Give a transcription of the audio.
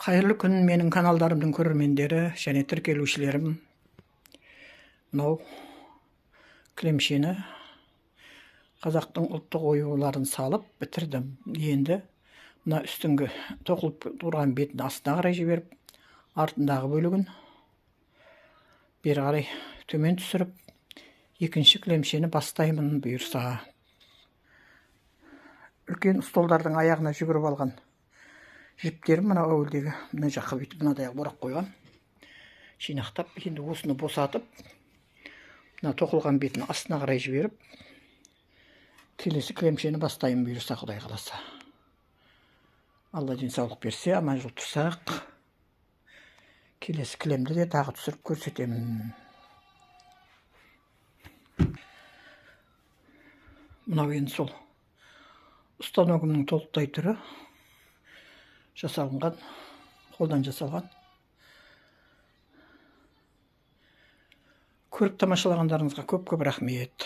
Қайырлы күн менің каналдарымдың көрермендері және тіркелушілерім. Мынау кілемшені қазақтың ұлттық оюларын салып бітірдім. Енді мына үстіңгі тоқылып тұрған бетін астына қарай жіберіп, артындағы бөлігін бері қарай төмен түсіріп, екінші кілемшені бастаймын бұйырса. Үлкен столдардың аяғына жүгіріп алған жіптерім мына әуелдегі мына жаққа бүйтіп мынадай орақ қойған. Жинақтап, енді осыны босатып, мына тоқылған бетін астына қарай жіберіп, келесі кілемшені бастаймын бұйырса, Құдай қаласа. Алла денсаулық берсе, аман жол тұрсақ, келесі кілемді де тағы түсіріп көрсетемін. Мынау енді сол станогымның толықтай түрі. Жасалынған, қолдан жасалған. Көріп тамашалағандарыңызға көп-көп рахмет.